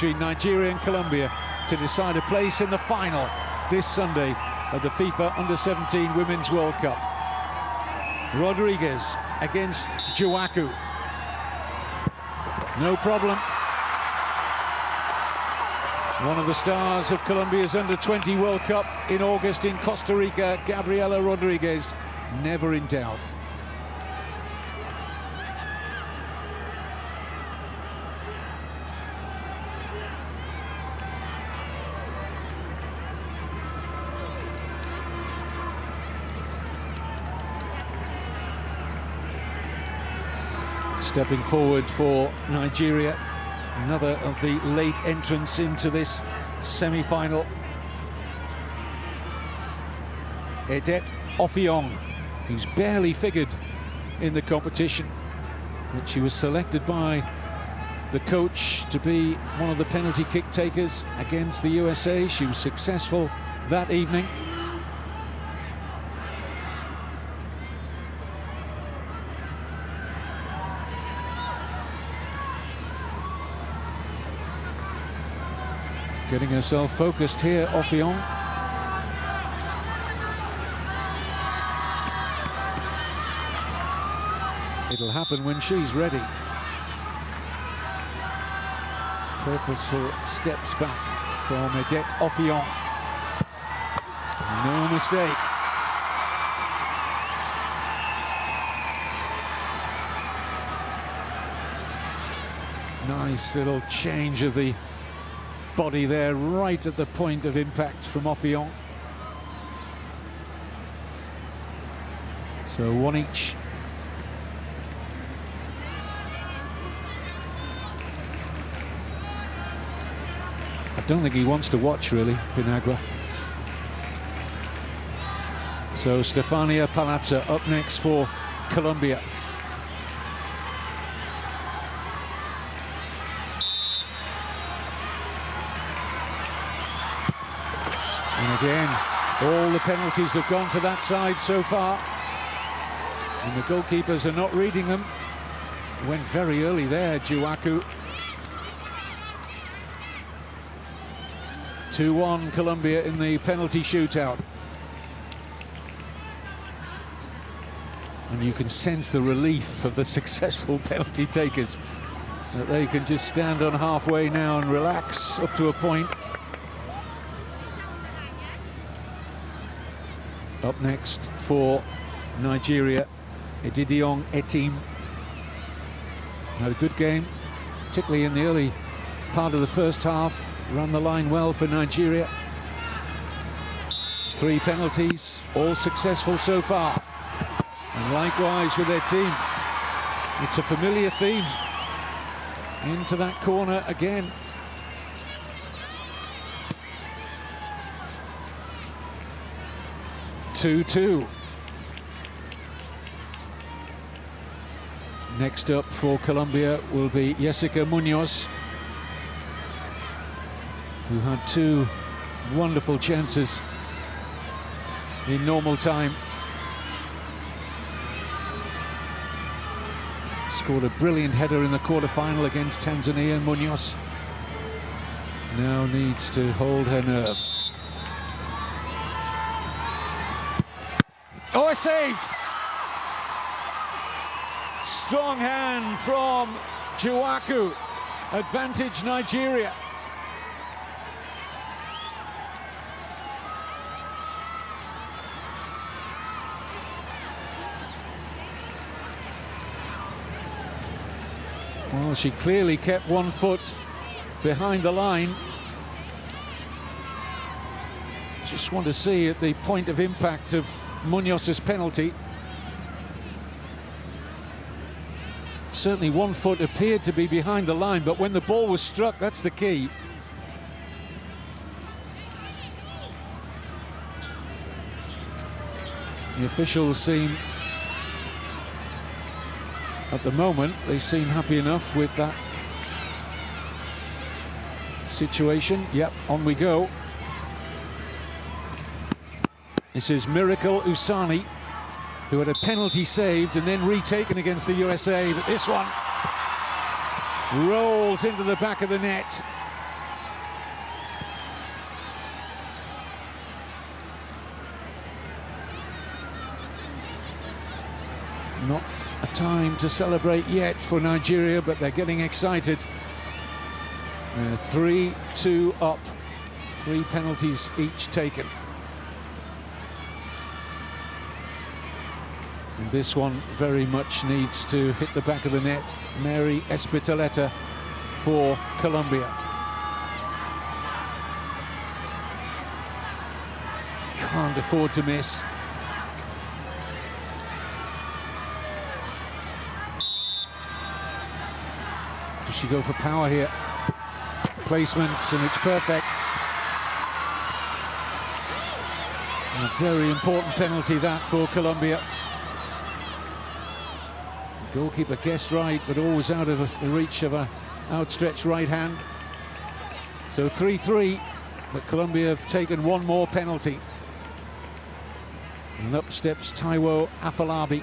between Nigeria and Colombia to decide a place in the final this Sunday of the FIFA Under-17 Women's World Cup. Rodriguez against Jouaku. No problem. One of the stars of Colombia's Under-20 World Cup in August in Costa Rica, Gabriela Rodriguez, never in doubt. Stepping forward for Nigeria, another of the late entrants into this semi-final. Edet Ofiong, who's barely figured in the competition, but she was selected by the coach to be one of the penalty kick takers against the USA. She was successful that evening. Getting herself focused here, Ofiong. It'll happen when she's ready. Purposeful steps back from Edet Ofiong. No mistake. Nice little change of the body there, right at the point of impact from Ofiong. So one each. I don't think he wants to watch, really, Pinagua. So Stefania Palazza up next for Colombia. And again, all the penalties have gone to that side so far. And the goalkeepers are not reading them. Went very early there, Jouaku. 2-1 Colombia in the penalty shootout. And you can sense the relief of the successful penalty takers, that they can just stand on halfway now and relax up to a point. Up next for Nigeria, Edidiong Etim. Had a good game, particularly in the early part of the first half. Ran the line well for Nigeria. 3 penalties, all successful so far. And likewise with their team. It's a familiar theme. Into that corner again. Two. Next up for Colombia will be Jessica Munoz, who had 2 wonderful chances in normal time. Scored a brilliant header in the quarter-final against Tanzania. Munoz now needs to hold her nerve. Oh, it's saved! Strong hand from Jouaku. Advantage Nigeria. Well, she clearly kept 1 foot behind the line. Just want to see at the point of impact of Munoz's penalty. Certainly 1 foot appeared to be behind the line, but when the ball was struck, that's the key. The officials seem, at the moment, they seem happy enough with that situation. Yep, on we go. This is Miracle Usani, who had a penalty saved and then retaken against the USA, but this one rolls into the back of the net. Not a time to celebrate yet for Nigeria, but they're getting excited. 3-2 up, 3 penalties each taken. And this one very much needs to hit the back of the net. Mary Espitaleta for Colombia. Can't afford to miss. Does she go for power here? Placements, and it's perfect. And a very important penalty that for Colombia. The goalkeeper guessed right, but always out of the reach of an outstretched right hand. So 3-3, but Colombia have taken one more penalty. And up steps Taiwo Afolabi.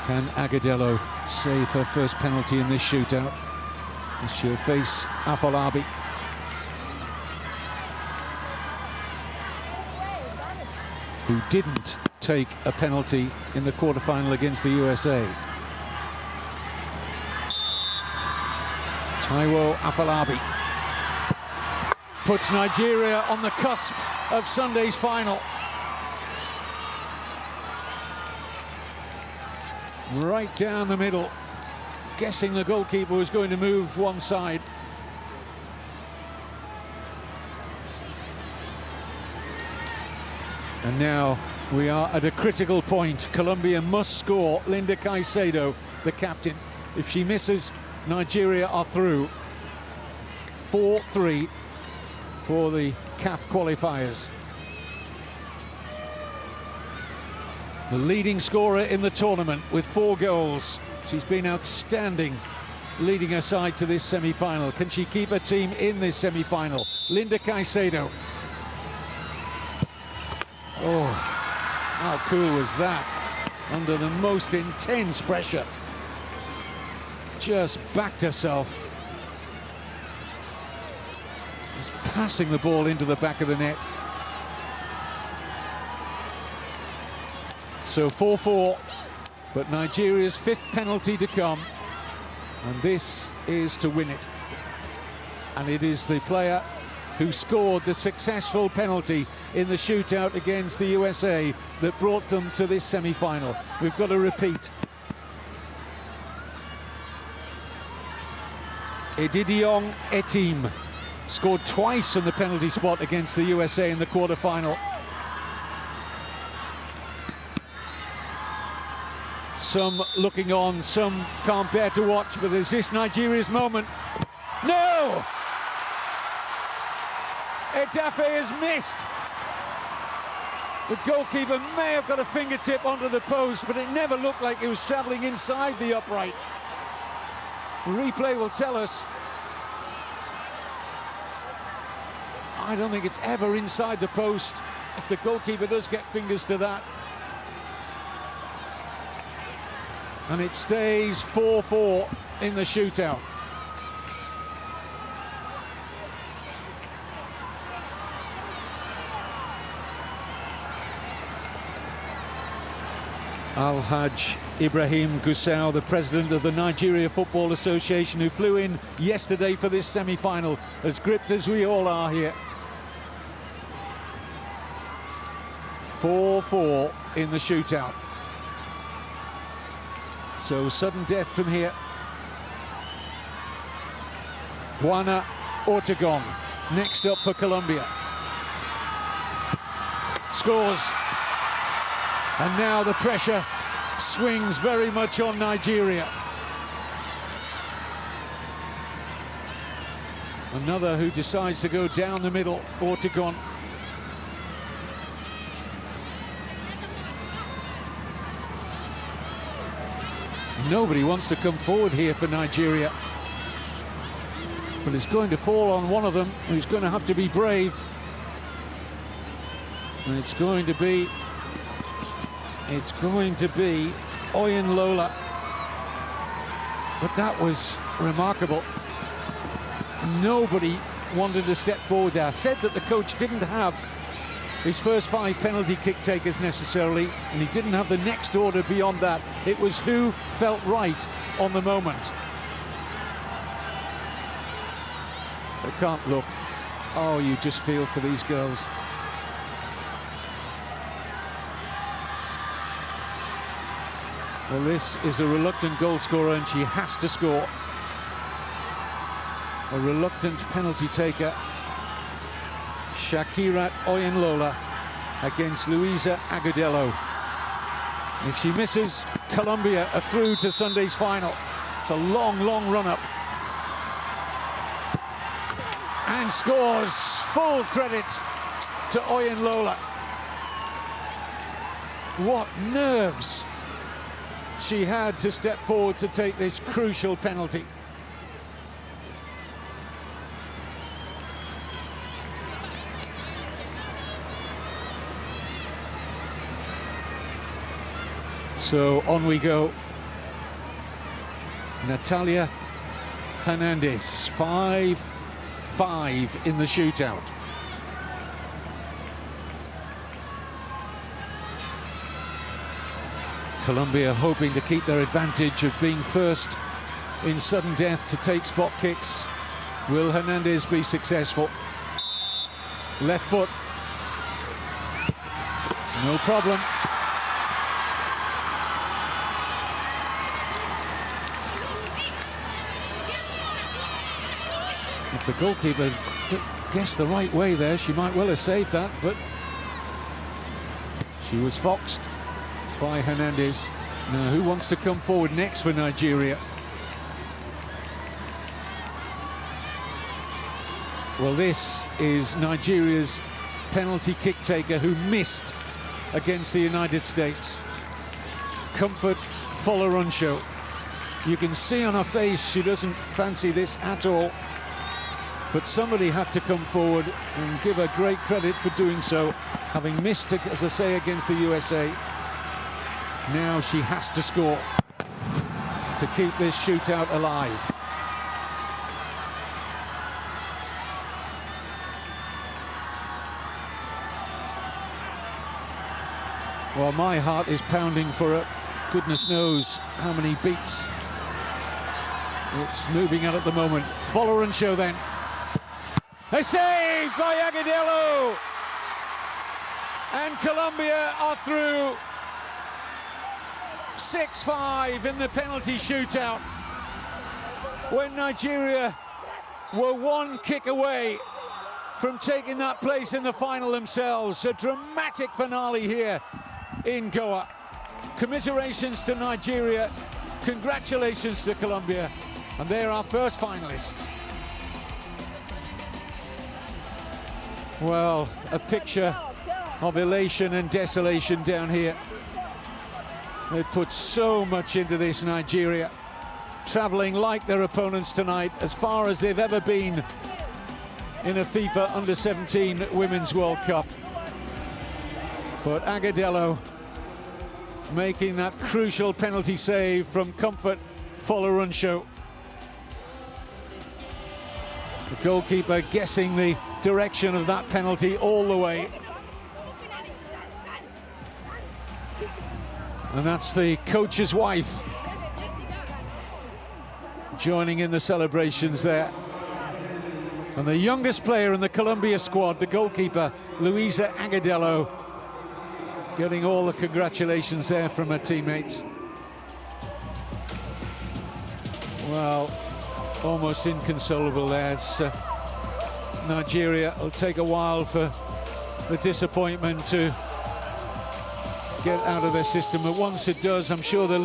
Can Agudelo save her first penalty in this shootout? She'll face Afolabi. Who didn't take a penalty in the quarterfinal against the USA. Taiwo Afolabi puts Nigeria on the cusp of Sunday's final. Right down the middle, guessing the goalkeeper was going to move one side. And now we are at a critical point. Colombia must score. Linda Caicedo, the captain. If she misses, Nigeria are through. 4-3 for the CAF qualifiers. The leading scorer in the tournament with 4 goals. She's been outstanding leading her side to this semi-final. Can she keep her team in this semi-final? Linda Caicedo. Oh, how cool was that? Under the most intense pressure. Just backed herself. Just passing the ball into the back of the net. So 4-4, but Nigeria's 5th penalty to come, and this is to win it. And it is the player who scored the successful penalty in the shootout against the USA that brought them to this semi-final. We've got a repeat. Edidiong Etim scored twice from the penalty spot against the USA in the quarter-final. Some looking on, some can't bear to watch, but is this Nigeria's moment? No! Edafe has missed. The goalkeeper may have got a fingertip onto the post, but it never looked like it was travelling inside the upright. The replay will tell us. I don't think it's ever inside the post if the goalkeeper does get fingers to that. And it stays 4-4 in the shootout. Al-Hajj Ibrahim Gusau, the president of the Nigeria Football Association, who flew in yesterday for this semi-final, as gripped as we all are here. 4-4 in the shootout. So sudden death from here. Juana Ortegon next up for Colombia. Scores. And now the pressure swings very much on Nigeria. Another who decides to go down the middle, Ortegon. Nobody wants to come forward here for Nigeria. But it's going to fall on one of them who's going to have to be brave. And it's going to be Oyen Lola. But that was remarkable. Nobody wanted to step forward there. Said that the coach didn't have his first 5 penalty kick takers necessarily, and he didn't have the next order beyond that. It was who felt right on the moment. They can't look. Oh, you just feel for these girls. Well, this is a reluctant goal scorer, and she has to score. A reluctant penalty taker, Shakirat Oyinlola against Louisa Agudelo. If she misses, Colombia are through to Sunday's final. It's a long, long run-up. And scores. Full credit to Oyinlola. What nerves she had to step forward to take this crucial penalty. So on we go. Natalia Hernandez, 5-5 in the shootout. Colombia hoping to keep their advantage of being first in sudden death to take spot kicks. Will Hernandez be successful? Left foot. No problem. If the goalkeeper guessed the right way there, she might well have saved that, but she was foxed by Hernandez. Now, who wants to come forward next for Nigeria? Well, this is Nigeria's penalty kick taker who missed against the United States. Comfort Folorunsho. You can see on her face she doesn't fancy this at all. But somebody had to come forward and give her great credit for doing so, having missed, as I say, against the USA. Now she has to score to keep this shootout alive. Well, my heart is pounding for her. Goodness knows how many beats it's moving at the moment. Folorunsho then. A save by Agudelo! And Colombia are through. 6-5 in the penalty shootout. When Nigeria were 1 kick away from taking that place in the final themselves. A dramatic finale here in Goa. Commiserations to Nigeria. Congratulations to Colombia. And they're our first finalists. Well, a picture of elation and desolation down here. They put so much into this, Nigeria, travelling like their opponents tonight, as far as they've ever been in a FIFA Under-17 Women's World Cup. But Agudelo making that crucial penalty save from Comfort Folorunsho. The goalkeeper guessing the direction of that penalty all the way. And that's the coach's wife joining in the celebrations there. And the youngest player in the Colombia squad, the goalkeeper, Louisa Agudelo, getting all the congratulations there from her teammates. Well, almost inconsolable there. Nigeria will take a while for the disappointment to get out of their system, but once it does, I'm sure they'll